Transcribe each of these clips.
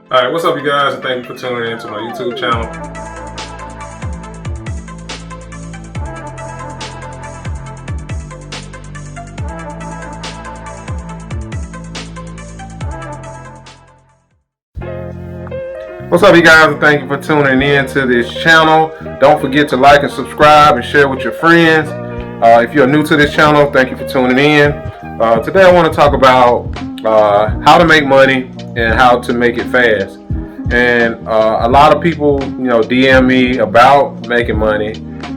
Alright, what's up you guys, and thank you for tuning in to my YouTube channel. What's up you guys, and thank you for tuning in to this channel. Don't forget to like and subscribe and share with your friends. If you're new to this channel, thank you for tuning in. Today I want to talk about how to make money and how to make it fast. And a lot of people, DM me about making money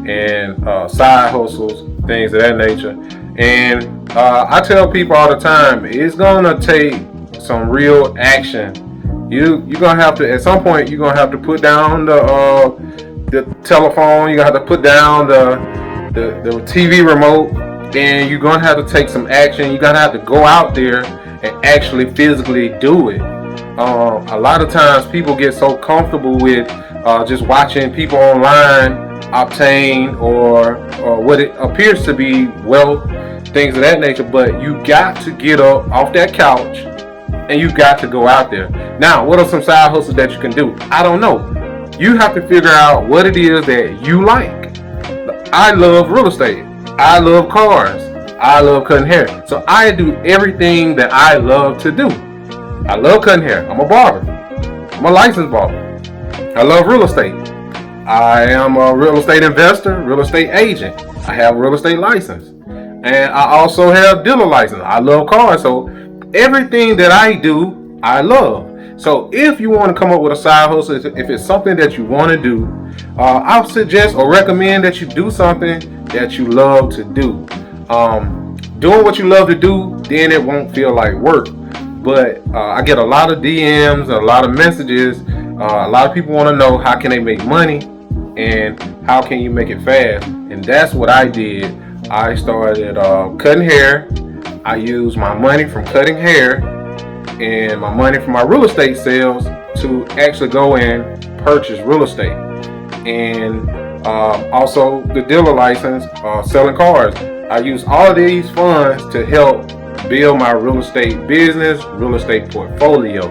and side hustles, things of that nature. And I tell people all the time, it's gonna take some real action. You're gonna have to, at some point, you're gonna have to put down the telephone. You have to put down the TV remote, and you're gonna have to take some action. You're gonna have to go out there and actually physically do it. A lot of times people get so comfortable with just watching people online obtain or what it appears to be wealth, things of that nature, but you got to get up off that couch and you got to go out there. Now, what are some side hustles that you can do? I don't know. You have to figure out what it is that you like. I love real estate. I love cars. I love cutting hair. So I do everything that I love to do. I love cutting hair. I'm a barber. I'm a licensed barber. I love real estate. I am a real estate investor, real estate agent. I have a real estate license. And I also have dealer license. I love cars. So everything that I do, I love. So if you want to come up with a side hustle, if it's something that you want to do, I'll suggest or recommend that you do something that you love to do. Doing what you love to do, then it won't feel like work. But I get a lot of DMs, a lot of messages. A lot of people want to know how can they make money and how can you make it fast. And that's what I did. I started cutting hair. I used my money from cutting hair and my money from my real estate sales to actually go and purchase real estate. And also the dealer license, selling cars. I used all of these funds to help build my real estate business, real estate portfolio.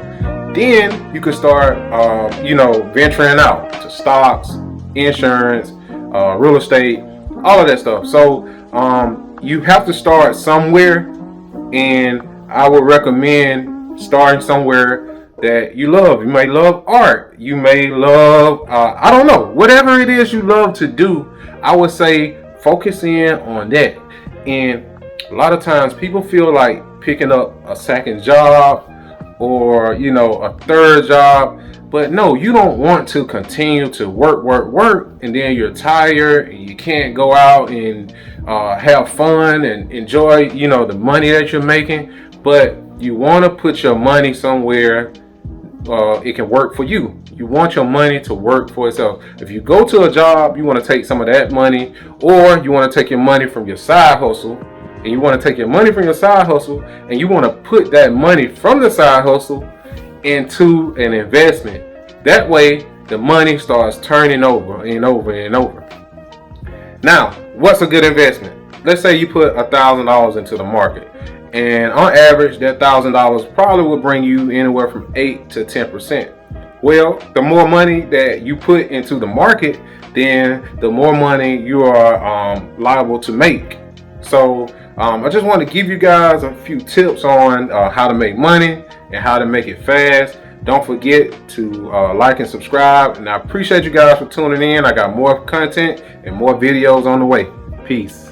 Then you can start, venturing out to stocks, insurance, real estate, all of that stuff. So you have to start somewhere, and I would recommend starting somewhere that you love. You may love art. You may love, I don't know, whatever it is you love to do. I would say focus in on that. And a lot of times people feel like picking up a second job or, a third job. But no, you don't want to continue to work, and then you're tired and you can't go out and have fun and enjoy, the money that you're making. But you want to put your money somewhere it can work for you. You want your money to work for itself. If you go to a job, you want to take some of that money, or you want to take your money from your side hustle, and you want to take your money from your side hustle, and you want to put that money from the side hustle into an investment. That way, the money starts turning over and over and over. Now, what's a good investment? Let's say you put $1,000 into the market, and on average, that $1,000 probably will bring you anywhere from 8 to 10%. Well, the more money that you put into the market, then the more money you are liable to make. So I just want to give you guys a few tips on how to make money and how to make it fast. Don't forget to like and subscribe. And I appreciate you guys for tuning in. I got more content and more videos on the way. Peace.